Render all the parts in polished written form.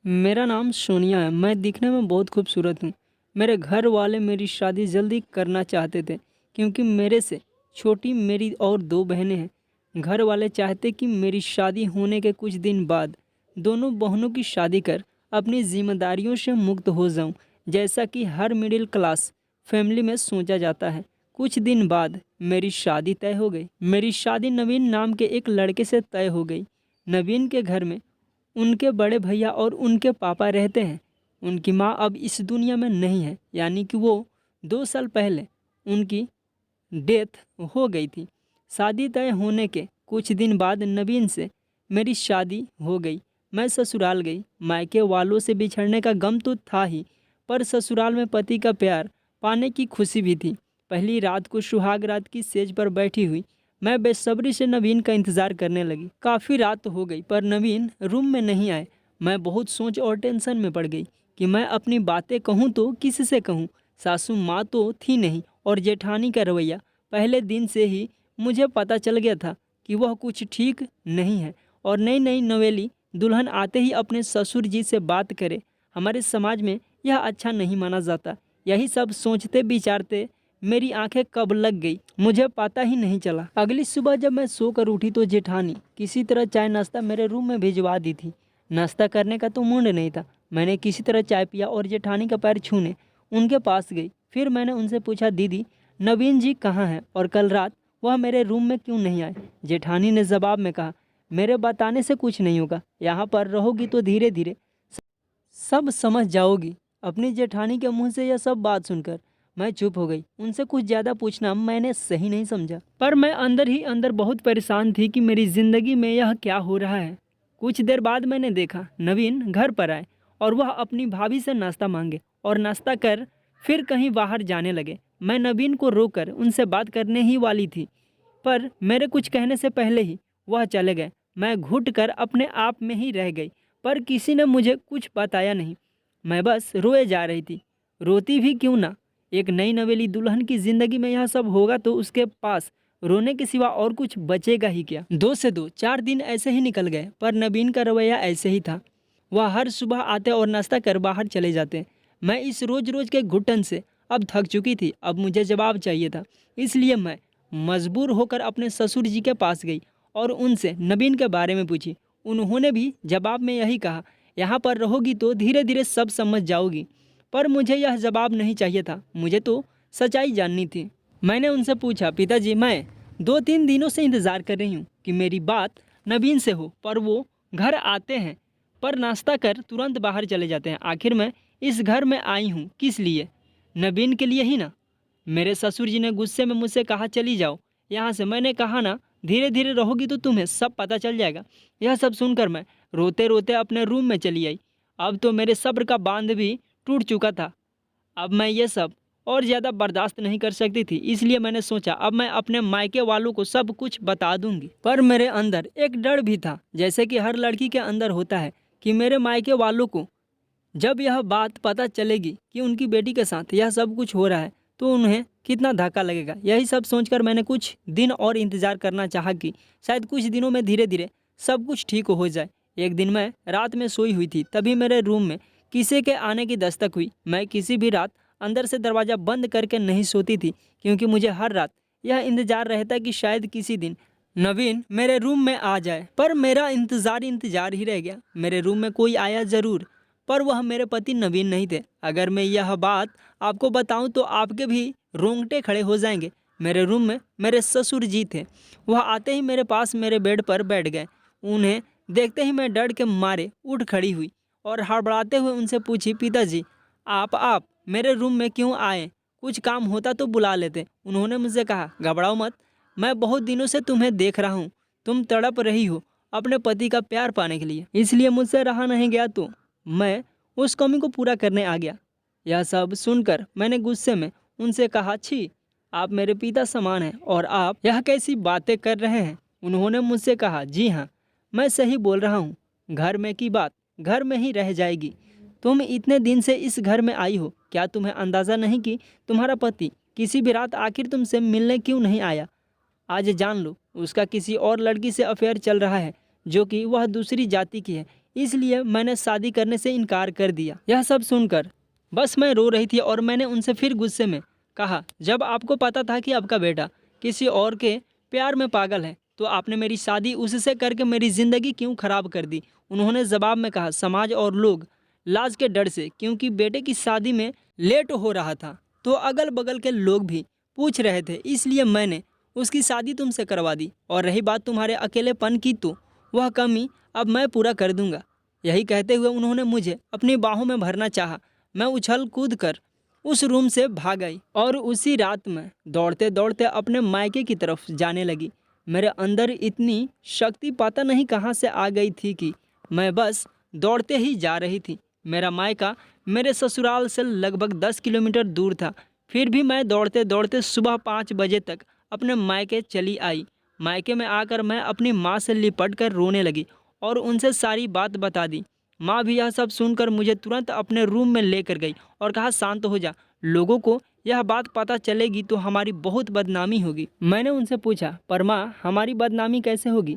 मेरा नाम सोनिया है। मैं दिखने में बहुत खूबसूरत हूँ। मेरे घर वाले मेरी शादी जल्दी करना चाहते थे क्योंकि मेरे से छोटी मेरी और दो बहनें हैं। घर वाले चाहते कि मेरी शादी होने के कुछ दिन बाद दोनों बहनों की शादी कर अपनी जिम्मेदारियों से मुक्त हो जाऊं, जैसा कि हर मिडिल क्लास फैमिली में सोचा जाता है। कुछ दिन बाद मेरी शादी तय हो गई। मेरी शादी नवीन नाम के एक लड़के से तय हो गई। नवीन के घर में उनके बड़े भैया और उनके पापा रहते हैं। उनकी माँ अब इस दुनिया में नहीं है, यानी कि वो 2 साल पहले उनकी डेथ हो गई थी। शादी तय होने के कुछ दिन बाद नवीन से मेरी शादी हो गई। मैं ससुराल गई। मायके वालों से बिछड़ने का गम तो था ही, पर ससुराल में पति का प्यार पाने की खुशी भी थी। पहली रात को सुहाग रात की सेज पर बैठी हुई मैं बेसब्री से नवीन का इंतज़ार करने लगी। काफ़ी रात हो गई पर नवीन रूम में नहीं आए। मैं बहुत सोच और टेंशन में पड़ गई कि मैं अपनी बातें कहूँ तो किससे कहूँ। सासू माँ तो थी नहीं और जेठानी का रवैया पहले दिन से ही मुझे पता चल गया था कि वह कुछ ठीक नहीं है। और नई नई नवेली दुल्हन आते ही अपने ससुर जी से बात करे, हमारे समाज में यह अच्छा नहीं माना जाता। यही सब सोचते विचारते मेरी आंखें कब लग गई मुझे पता ही नहीं चला। अगली सुबह जब मैं सोकर उठी तो जेठानी किसी तरह चाय नाश्ता मेरे रूम में भिजवा दी थी। नाश्ता करने का तो मूड नहीं था। मैंने किसी तरह चाय पिया और जेठानी का पैर छूने उनके पास गई। फिर मैंने उनसे पूछा, दीदी नवीन जी कहाँ हैं और कल रात वह मेरे रूम में क्यों नहीं आए। जेठानी ने जवाब में कहा, मेरे बताने से कुछ नहीं होगा, यहाँ पर रहोगी तो धीरे धीरे सब समझ जाओगी। अपनी जेठानी के मुंह से यह सब बात सुनकर मैं चुप हो गई। उनसे कुछ ज़्यादा पूछना मैंने सही नहीं समझा, पर मैं अंदर ही अंदर बहुत परेशान थी कि मेरी ज़िंदगी में यह क्या हो रहा है। कुछ देर बाद मैंने देखा नवीन घर पर आए और वह अपनी भाभी से नाश्ता मांगे और नाश्ता कर फिर कहीं बाहर जाने लगे। मैं नवीन को रोककर उनसे बात करने ही वाली थी, पर मेरे कुछ कहने से पहले ही वह चले गए। मैं घुट कर अपने आप में ही रह गई, पर किसी ने मुझे कुछ बताया नहीं। मैं बस रोए जा रही थी। रोती भी क्यों ना, एक नई नवेली दुल्हन की ज़िंदगी में यह सब होगा तो उसके पास रोने के सिवा और कुछ बचेगा ही क्या। 2 से 2 4 दिन ऐसे ही निकल गए, पर नवीन का रवैया ऐसे ही था। वह हर सुबह आते और नाश्ता कर बाहर चले जाते। मैं इस रोज़ रोज़ के घुटन से अब थक चुकी थी। अब मुझे जवाब चाहिए था, इसलिए मैं मजबूर होकर अपने ससुर जी के पास गई और उनसे नवीन के बारे में पूछी। उन्होंने भी जवाब में यही कहा, यहाँ पर रहोगी तो धीरे धीरे सब समझ जाओगी। पर मुझे यह जवाब नहीं चाहिए था, मुझे तो सच्चाई जाननी थी। मैंने उनसे पूछा, पिताजी मैं 2-3 दिनों से इंतज़ार कर रही हूँ कि मेरी बात नवीन से हो, पर वो घर आते हैं पर नाश्ता कर तुरंत बाहर चले जाते हैं। आखिर मैं इस घर में आई हूँ किस लिए? नवीन के लिए ही ना। मेरे ससुर जी ने गुस्से में मुझसे कहा, चली जाओ यहाँ से। मैंने कहा ना, धीरे धीरे रहोगी तो तुम्हें सब पता चल जाएगा। यह सब सुनकर मैं रोते रोते अपने रूम में चली आई। अब तो मेरे सब्र का बांध भी टूट चुका था। अब मैं ये सब और ज़्यादा बर्दाश्त नहीं कर सकती थी, इसलिए मैंने सोचा अब मैं अपने मायके वालों को सब कुछ बता दूंगी। पर मेरे अंदर एक डर भी था, जैसे कि हर लड़की के अंदर होता है, कि मेरे मायके वालों को जब यह बात पता चलेगी कि उनकी बेटी के साथ यह सब कुछ हो रहा है तो उन्हें कितना धक्का लगेगा। यही सब सोचकर मैंने कुछ दिन और इंतज़ार करना चाहा कि शायद कुछ दिनों में धीरे धीरे सब कुछ ठीक हो जाए। एक दिन मैं रात में सोई हुई थी, तभी मेरे रूम में किसी के आने की दस्तक हुई। मैं किसी भी रात अंदर से दरवाज़ा बंद करके नहीं सोती थी, क्योंकि मुझे हर रात यह इंतज़ार रहता कि शायद किसी दिन नवीन मेरे रूम में आ जाए। पर मेरा इंतज़ार ही रह गया। मेरे रूम में कोई आया ज़रूर, पर वह मेरे पति नवीन नहीं थे। अगर मैं यह बात आपको बताऊं तो आपके भी रोंगटे खड़े हो जाएंगे। मेरे रूम में मेरे ससुर जी थे। वह आते ही मेरे पास मेरे बेड पर बैठ गए। उन्हें देखते ही मैं डर के मारे उठ खड़ी हुई और हड़बड़ाते हुए उनसे पूछी, पिताजी आप मेरे रूम में क्यों आए? कुछ काम होता तो बुला लेते। उन्होंने मुझसे कहा, घबराओ मत, मैं बहुत दिनों से तुम्हें देख रहा हूँ। तुम तड़प रही हो अपने पति का प्यार पाने के लिए, इसलिए मुझसे रहा नहीं गया तो मैं उस कमी को पूरा करने आ गया। यह सब सुनकर मैंने गुस्से में उनसे कहा, छी, आप मेरे पिता समान हैं और आप यह कैसी बातें कर रहे हैं? उन्होंने मुझसे कहा, जी हाँ, मैं सही बोल रहा हूँ। घर में की बात घर में ही रह जाएगी। तुम इतने दिन से इस घर में आई हो, क्या तुम्हें अंदाज़ा नहीं कि तुम्हारा पति किसी भी रात आखिर तुमसे मिलने क्यों नहीं आया? आज जान लो, उसका किसी और लड़की से अफेयर चल रहा है, जो कि वह दूसरी जाति की है। इसलिए मैंने शादी करने से इनकार कर दिया। यह सब सुनकर बस मैं रो रही थी और मैंने उनसे फिर गुस्से में कहा, जब आपको पता था कि आपका बेटा किसी और के प्यार में पागल है तो आपने मेरी शादी उससे करके मेरी ज़िंदगी क्यों खराब कर दी। उन्होंने जवाब में कहा, समाज और लोग लाज के डर से, क्योंकि बेटे की शादी में लेट हो रहा था तो अगल बगल के लोग भी पूछ रहे थे, इसलिए मैंने उसकी शादी तुमसे करवा दी। और रही बात तुम्हारे अकेलेपन की तो वह कमी अब मैं पूरा कर दूंगा। यही कहते हुए उन्होंने मुझे अपनी बाहों में भरना चाहा। मैं उछल कूद कर उस रूम से भाग आई और उसी रात में दौड़ते दौड़ते अपने मायके की तरफ जाने लगी। मेरे अंदर इतनी शक्ति पता नहीं कहाँ से आ गई थी कि मैं बस दौड़ते ही जा रही थी। मेरा मायका मेरे ससुराल से लगभग 10 किलोमीटर दूर था, फिर भी मैं दौड़ते दौड़ते सुबह 5 बजे तक अपने मायके चली आई। मायके में आकर मैं अपनी माँ से लिपट कर रोने लगी और उनसे सारी बात बता दी। माँ भी यह सब सुनकर मुझे तुरंत अपने रूम में लेकर गई और कहा, शांत हो जा, लोगों को यह बात पता चलेगी तो हमारी बहुत बदनामी होगी। मैंने उनसे पूछा, पर माँ हमारी बदनामी कैसे होगी,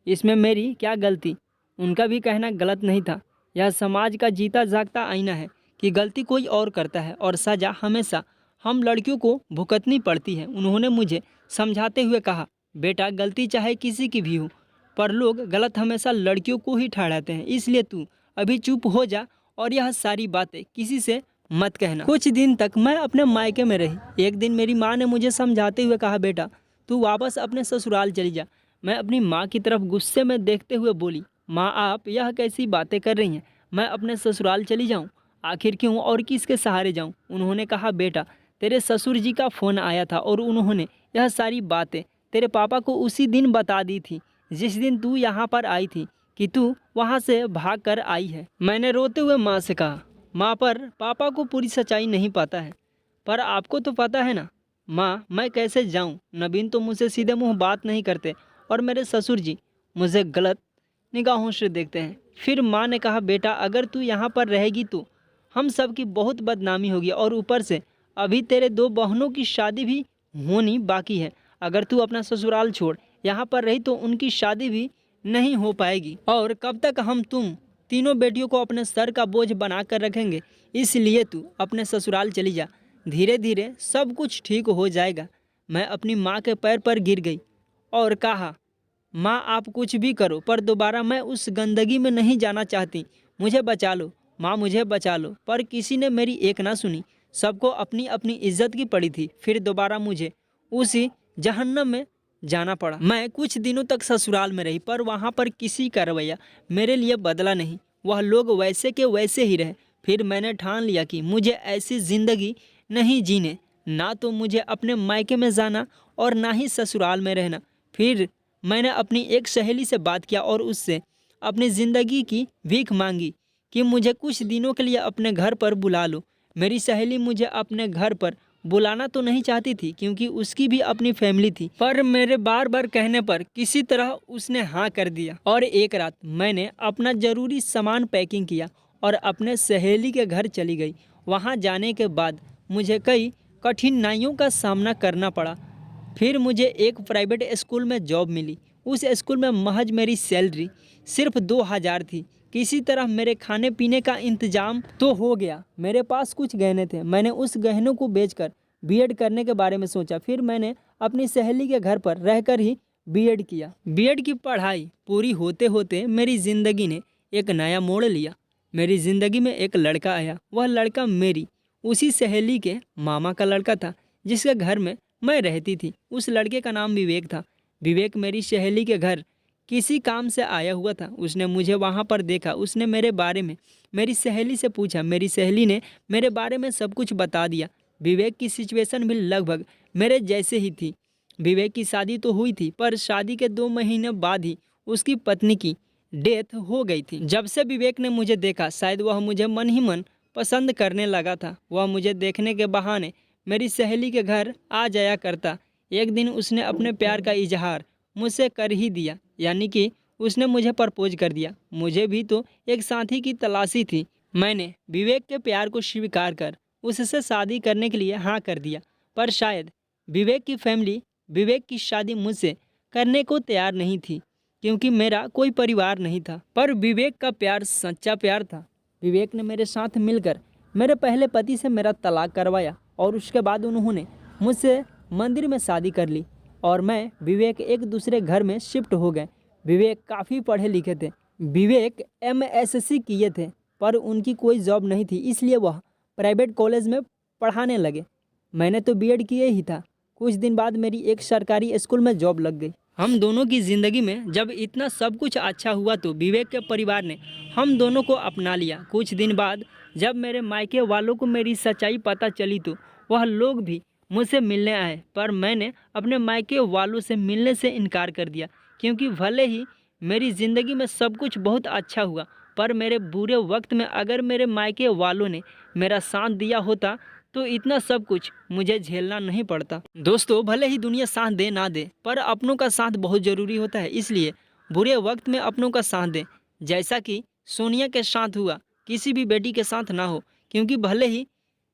इसमें मेरी क्या गलती। उनका भी कहना गलत नहीं था। यह समाज का जीता जागता आईना है कि गलती कोई और करता है और सज़ा हमेशा हम लड़कियों को भुगतनी पड़ती है। उन्होंने मुझे समझाते हुए कहा, बेटा गलती चाहे किसी की भी हो, पर लोग गलत हमेशा लड़कियों को ही ठहराते हैं, इसलिए तू अभी चुप हो जा और यह सारी बातें किसी से मत कहना। कुछ दिन तक मैं अपने मायके में रही। एक दिन मेरी माँ ने मुझे समझाते हुए कहा, बेटा तू वापस अपने ससुराल चली जा। मैं अपनी माँ की तरफ गुस्से में देखते हुए बोली, माँ आप यह कैसी बातें कर रही हैं, मैं अपने ससुराल चली जाऊँ? आखिर क्यों और किसके सहारे जाऊँ? उन्होंने कहा, बेटा तेरे ससुर जी का फ़ोन आया था और उन्होंने यह सारी बातें तेरे पापा को उसी दिन बता दी थी जिस दिन तू यहाँ पर आई थी कि तू वहाँ से भाग कर आई है। मैंने रोते हुए माँ से कहा, माँ पर पापा को पूरी सच्चाई नहीं पता है, पर आपको तो पता है ना। माँ मैं कैसे जाऊँ? नवीन तो मुझसे सीधे मुँह बात नहीं करते और मेरे ससुर जी मुझे गलत निगाहों से देखते हैं। फिर माँ ने कहा, बेटा अगर तू यहाँ पर रहेगी तो हम सब की बहुत बदनामी होगी और ऊपर से अभी तेरे 2 बहनों की शादी भी होनी बाकी है। अगर तू अपना ससुराल छोड़ यहाँ पर रही तो उनकी शादी भी नहीं हो पाएगी और कब तक हम तुम तीनों बेटियों को अपने सर का बोझ बना कर रखेंगे। इसलिए तू अपने ससुराल चली जा, धीरे धीरे सब कुछ ठीक हो जाएगा। मैं अपनी माँ के पैर पर गिर गई और कहा, माँ आप कुछ भी करो पर दोबारा मैं उस गंदगी में नहीं जाना चाहती, मुझे बचा लो माँ, मुझे बचा लो। पर किसी ने मेरी एक ना सुनी, सबको अपनी अपनी इज्जत की पड़ी थी। फिर दोबारा मुझे उसी जहन्नम में जाना पड़ा। मैं कुछ दिनों तक ससुराल में रही पर वहाँ पर किसी का रवैया मेरे लिए बदला नहीं, वह लोग वैसे के वैसे ही रहे। फिर मैंने ठान लिया कि मुझे ऐसी ज़िंदगी नहीं जीने, ना तो मुझे अपने मायके में जाना और ना ही ससुराल में रहना। फिर मैंने अपनी एक सहेली से बात किया और उससे अपनी ज़िंदगी की भीख मांगी कि मुझे कुछ दिनों के लिए अपने घर पर बुला लो। मेरी सहेली मुझे अपने घर पर बुलाना तो नहीं चाहती थी क्योंकि उसकी भी अपनी फैमिली थी, पर मेरे बार बार कहने पर किसी तरह उसने हाँ कर दिया। और एक रात मैंने अपना ज़रूरी सामान पैकिंग किया और अपने सहेली के घर चली गई। वहाँ जाने के बाद मुझे कई कठिनाइयों का सामना करना पड़ा। फिर मुझे एक प्राइवेट स्कूल में जॉब मिली। उस स्कूल में महज मेरी सैलरी सिर्फ 2000 थी। किसी तरह मेरे खाने पीने का इंतजाम तो हो गया। मेरे पास कुछ गहने थे, मैंने उस गहनों को बेचकर बीएड करने के बारे में सोचा। फिर मैंने अपनी सहेली के घर पर रहकर ही बीएड किया। बीएड की पढ़ाई पूरी होते होते मेरी ज़िंदगी ने एक नया मोड़ लिया। मेरी ज़िंदगी में एक लड़का आया। वह लड़का मेरी उसी सहेली के मामा का लड़का था जिसके घर में मैं रहती थी। उस लड़के का नाम विवेक था। विवेक मेरी सहेली के घर किसी काम से आया हुआ था। उसने मुझे वहाँ पर देखा। उसने मेरे बारे में मेरी सहेली से पूछा। मेरी सहेली ने मेरे बारे में सब कुछ बता दिया। विवेक की सिचुएशन भी लगभग मेरे जैसे ही थी। विवेक की शादी तो हुई थी पर शादी के 2 महीने बाद ही उसकी पत्नी की डेथ हो गई थी। जब से विवेक ने मुझे देखा शायद वह मुझे मन ही मन पसंद करने लगा था। वह मुझे देखने के बहाने मेरी सहेली के घर आ जाया करता। एक दिन उसने अपने प्यार का इजहार मुझसे कर ही दिया, यानी कि उसने मुझे प्रपोज कर दिया। मुझे भी तो एक साथी की तलाशी थी। मैंने विवेक के प्यार को स्वीकार कर उससे शादी करने के लिए हाँ कर दिया, पर शायद विवेक की फैमिली विवेक की शादी मुझसे करने को तैयार नहीं थी। क्योंकि मेरा कोई परिवार नहीं था। पर विवेक का प्यार सच्चा प्यार था। विवेक ने मेरे साथ मिलकर मेरे पहले पति से मेरा तलाक करवाया और उसके बाद उन्होंने मुझसे मंदिर में शादी कर ली और मैं विवेक एक दूसरे घर में शिफ्ट हो गए। विवेक काफ़ी पढ़े लिखे थे। विवेक MSc किए थे पर उनकी कोई जॉब नहीं थी, इसलिए वह प्राइवेट कॉलेज में पढ़ाने लगे। मैंने तो B.Ed किए ही था। कुछ दिन बाद मेरी एक सरकारी स्कूल में जॉब लग गई। हम दोनों की ज़िंदगी में जब इतना सब कुछ अच्छा हुआ तो विवेक के परिवार ने हम दोनों को अपना लिया। कुछ दिन बाद जब मेरे मायके वालों को मेरी सच्चाई पता चली तो वह लोग भी मुझसे मिलने आए, पर मैंने अपने मायके वालों से मिलने से इनकार कर दिया, क्योंकि भले ही मेरी ज़िंदगी में सब कुछ बहुत अच्छा हुआ पर मेरे बुरे वक्त में अगर मेरे मायके वालों ने मेरा साथ दिया होता तो इतना सब कुछ मुझे झेलना नहीं पड़ता। दोस्तों, भले ही दुनिया साथ दे ना दे पर अपनों का साथ बहुत ज़रूरी होता है, इसलिए बुरे वक्त में अपनों का साथ दें। जैसा कि सोनिया के साथ हुआ, किसी भी बेटी के साथ ना हो, क्योंकि भले ही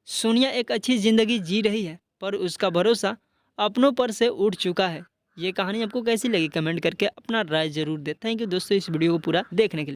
सोनिया एक अच्छी ज़िंदगी जी रही है पर उसका भरोसा अपनों पर से उठ चुका है। ये कहानी आपको कैसी लगी कमेंट करके अपना राय ज़रूर दें। थैंक यू दोस्तों इस वीडियो को पूरा देखने के लिए।